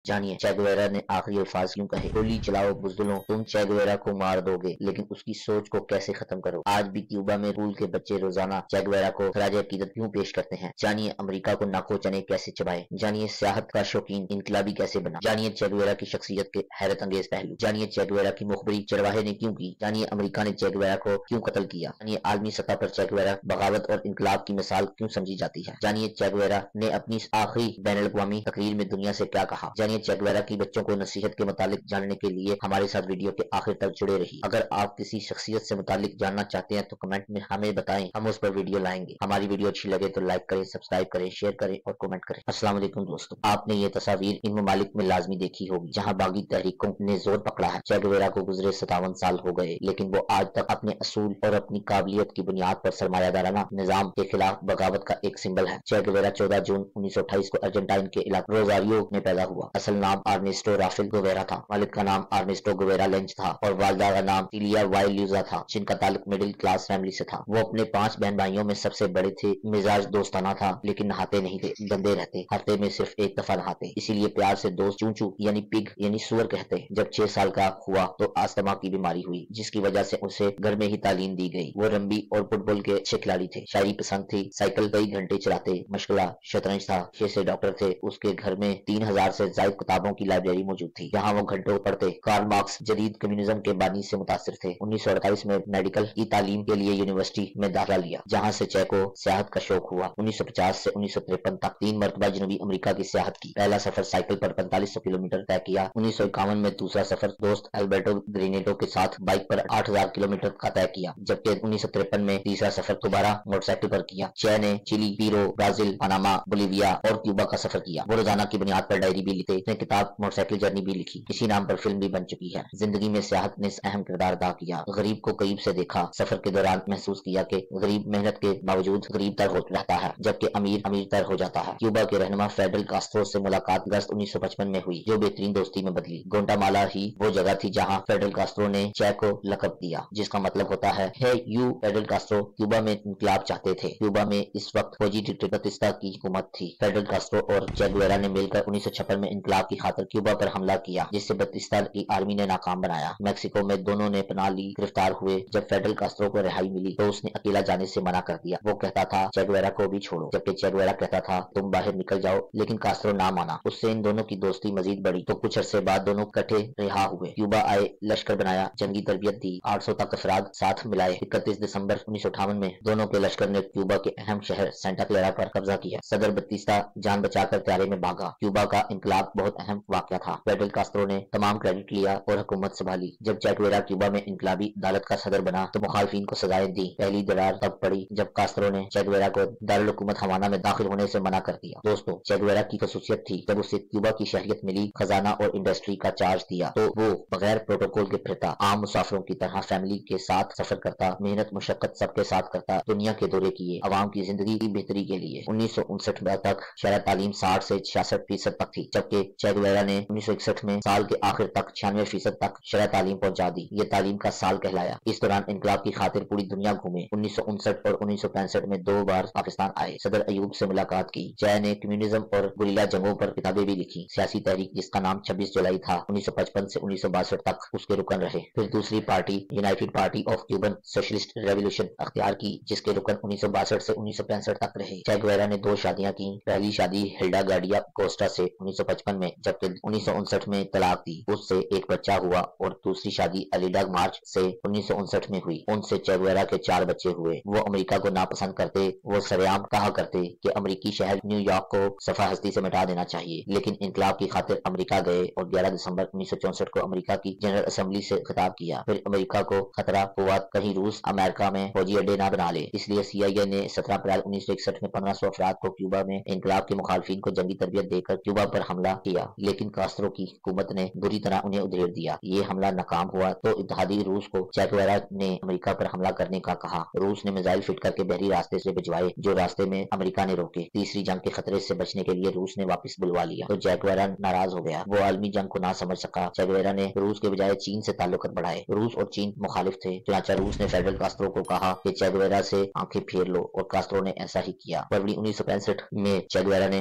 جانیے چے گویرا نے آخری الفاظ کیوں کہے۔ گولی چلاؤ بزدلوں، تم چے گویرا کو مار دو گے لیکن اس کی سوچ کو کیسے ختم کرو۔ آج بھی کیوبا میں اسکول کے بچے روزانہ چے گویرا کو خراج عقیدت کیوں پیش کرتے ہیں۔ جانیے امریکہ کو ناکو چنے کیسے چبائے۔ جانیے سیاحت کا شوقین انقلابی کیسے بنا۔ جانیے چے گویرا کی شخصیت کے حیرت انگیز پہلو۔ جانیے چے گویرا کی مخبری چرواہے نے کیوں کی۔ جانیے امریکہ نے چے گویرا کو کیوں قتل کیا۔ جانیے عالمی سطح پر چے گویرا بغاوت اور انقلاب کی مثال کیوں سمجھی جاتی ہے۔ جانیے چے گویرا نے اپنی آخری بین الاقوامی تقریر میں دنیا سے کیا کہا۔ جانیے چے گویرا کی بچوں کو نصیحت کے متعلق جاننے کے لیے ہمارے ساتھ ویڈیو کے آخر تک جڑے رہیے۔ اگر آپ کسی شخصیت سے متعلق جاننا چاہتے ہیں تو کمنٹ میں ہمیں بتائیں، ہم اس پر ویڈیو لائیں گے۔ ہماری ویڈیو اچھی لگے تو لائک کریں، سبسکرائب کریں، شیئر کریں اور کمنٹ کریں۔ السلام علیکم دوستو، آپ نے یہ تصاویر ان ممالک میں لازمی دیکھی ہوگی جہاں باغی تحریکوں نے زور پکڑا ہے۔ چے گویرا کو گزرے 57 سال ہو گئے لیکن وہ آج تک اپنے اصول اور اپنی قابلیت کی بنیاد پر سرمایہ دارانہ نظام کے خلاف بغاوت کا ایک سمبل ہے۔ چے گویرا 14 جون 1928 کو ارجنٹائن کے علاقے روزاریو میں پیدا ہوا۔ اصل نام ارنیسٹو رافیل گویرا تھا، والد کا نام ارنیسٹو گویرا لینچ تھا اور والدہ کا نام سیلیا وائی لیوزا تھا جن کا تعلق مڈل کلاس فیملی سے تھا۔ وہ اپنے 5 بہن بھائیوں میں سب سے بڑے تھے۔ مزاج دوستانہ تھا لیکن نہاتے نہیں تھے، گندے رہتے، ہفتے میں صرف ایک دفعہ نہاتے، اسی لیے پیار سے دوست چونچو یعنی پگ یعنی سور کہتے۔ جب 6 سال کا ہوا تو آستما کی بیماری ہوئی جس کی وجہ سے اسے گھر میں ہی تعلیم دی گئی۔ وہ رمبی اور فٹ بال کے اچھے کھلاڑی تھے، شاعری پسند تھی، سائیکل کئی گھنٹے چلاتے، مشغلہ شطرنج تھا، 6 سے ڈاکٹر تھے۔ اس کے گھر میں 3000 سے زائد کتابوں کی لائبریری موجود تھی جہاں وہ گھنٹوں پڑھتے۔ کارل مارکس جدید کمیونزم کے بانی سے متاثر تھے۔ 1948 میں میڈیکل کی تعلیم کے لیے یونیورسٹی میں داخلہ لیا جہاں سے چے کو سیاحت کا شوق ہوا۔ 1950 سے 1953 تک 3 مرتبہ جنوبی امریکہ کی سیاحت کی۔ پہلا سفر سائیکل پر 4500 کلومیٹر طے کیا۔ 1951 میں دوسرا سفر دوست البرٹو گرینیٹو کے ساتھ بائک پر 8000 کلومیٹر کا طے کیا، جبکہ 1953 میں تیسرا سفر دوبارہ موٹر سائیکل پر کیا۔ چے نے چلی، پیرو، برازیل، پاناما، بولیویا اور کیوبا کا سفر کیا۔ وہ روزانہ کی بنیاد پر ڈائری بھی لکھتے، اس نے کتاب موٹر سائیکل جرنی بھی لکھی، اسی نام پر فلم بھی بن چکی ہے۔ زندگی میں سیاحت نے اہم کردار ادا کیا۔ غریب کو قریب سے دیکھا، سفر کے دوران محسوس کیا کہ غریب محنت کے باوجود غریب تر رہتا ہے جبکہ امیر امیر تر ہو جاتا ہے۔ کیوبا کے رہنما فیڈرل کاسترو سے ملاقات اگست 1955 میں ہوئی جو بہترین دوستی میں بدلی۔ گوٹامالا ہی وہ جگہ تھی جہاں فیڈرل کاسترو نے چے کو لقب دیا جس کا مطلب ہوتا ہے "ہے یو فیڈرل کاسترو"۔ کیوبا میں انقلاب چاہتے تھے۔ کیوبا میں اس وقت فوجی ڈکٹیٹر بتیستا کی حکومت تھی۔ فیڈرل کاسترو اور چے گویرا نے مل کر 1956 میں انقلاب کی خاطر کیوبا پر حملہ کیا جس سے بتیستا کی آرمی نے ناکام بنایا۔ میکسیکو میں دونوں نے پناہ لی، گرفتار ہوئے۔ جب فیڈرل کاسترو کو رہائی ملی تو اس نے اکیلا جانے سے منع کر دیا۔ وہ کہتا تھا چے گویرا کو بھی چھوڑو، جبکہ چے گویرا کہتا تھا تم باہر نکل جاؤ، لیکن کاسترو نہ مانا۔ اس سے ان دونوں کی دوستی مزید بڑھی تو کچھ عرصے بعد دونوں اکٹھے رہا ہوئے۔ کیوبا آئے، لشکر بنایا، جنگی تربیت دی، 800 تک افراد ساتھ ملائے۔ 31 دسمبر 1958 میں دونوں کے لشکر نے کیوبا کے اہم شہر سینٹا کلیرا پر قبضہ کیا۔ صدر بتیستا جان بچا کر طیارے میں بھاگا۔ کیوبا کا انقلاب بہت اہم واقعہ تھا۔ فیڈرل کاسترو نے تمام کریڈٹ لیا اور حکومت سنبھالی۔ جب چے گویرا کیوبا میں انقلابی عدالت کا صدر بنا تو مخالفین کو سزائیں دی۔ پہلی درار تب پڑی جب کاسترو نے چے گویرا کو دارالحکومت ہوانا میں داخل ہونے سے منع کر دیا۔ دوستو، چے گویرا کی خصوصیت تھی جب اسے کیوبا کی شہریت ملی، خزانہ اور انڈسٹری کا چارج دیا تو وہ بغیر پروٹوکول کے پھرتا، عام مسافروں کی طرح فیملی کے ساتھ سفر کرتا، محنت مشقت سب کے ساتھ کرتا، دنیا کے دورے کیے عوام کی زندگی کی بہتری کے لیے۔ 1959 تک شرح تعلیم 60 سے 66% تک تھی، جبکہ چے گویرا نے 1961 میں سال کے آخر تک 96% تک شرح تعلیم پہنچا دی۔ یہ تعلیم کا سال کہلایا۔ اس دوران انقلاب کی خاطر پوری دنیا گھومے۔ 1959 اور 1965 میں 2 بار پاکستان آئے، صدر ایوب سے ملاقات کی۔ چے نے کمیونزم اور گریلا جنگوں پر کتابیں بھی لکھی۔ سیاسی تحریک جس کا نام 26 جولائی تھا 1955 سے 1962 تک اس کے رکن رہے۔ پھر دوسری party United party of Cuban socialist revolution اختیار کی جس کے رکن 1962 سے 1965 تک رہے۔ چے گویرا نے 2 شادیاں کی، پہلی شادی ہلڈا گارڈیا کوسٹا سے 1955 میں جبکہ 1959 میں طلاق دی۔ اس سے ایک بچہ ہوا اور دوسری شادی الیڈا مارچ سے 1959 میں ہوئی۔ ان سے چے گویرا کے 4 بچے ہوئے۔ وہ امریکہ کو ناپسند کرتے، وہ سرعام کہا کرتے کہ امریکی شہر نیو یارک کو صفحہ ہستی سے مٹا دینا چاہیے، لیکن انقلاب کی خاطر امریکہ گئے اور 11 دسمبر 1964 کو امریکہ کی جنرل اسمبلی سے خطاب کیا۔ پھر امریکہ کو خطرہ ہوا کہیں روس امریکہ میں فوجی اڈے نہ بنا لے، اس لیے سی آئی اے نے 17 اپریل 1961 میں 1500 افراد کو کیوبا میں انقلاب کے مخالفین کو جنگی تربیت دے کر کیوبا پر حملہ کیا، لیکن کاسترو کی حکومت نے بری طرح انہیں ادھیڑ دیا۔ یہ حملہ ناکام ہوا تو اتحادی روس کو چے گویرا نے امریکہ پر حملہ کرنے کا کہا۔ روس نے میزائل فٹ کر کے بحری راستے سے بھجوائے جو راستے میں امریکہ نے روکے۔ تیسری جنگ کے خطرے سے بچنے کے لیے روس نے واپس بلوا لیا تو چے گویرا ناراض ہو گیا۔ وہ عالمی جنگ کو نہ سمجھ سکا۔ چے گویرا نے روس کے بجائے چین سے تعلقات بڑھائے۔ روس اور چین مخالف تھے، چنانچہ روس نے فیڈرل کاسترو کو کہا کہ چے گویرا سے آنکھیں پھیر لو اور کاسترو نے ایسا ہی کیا۔ فروری 1965 میں چے گویرا نے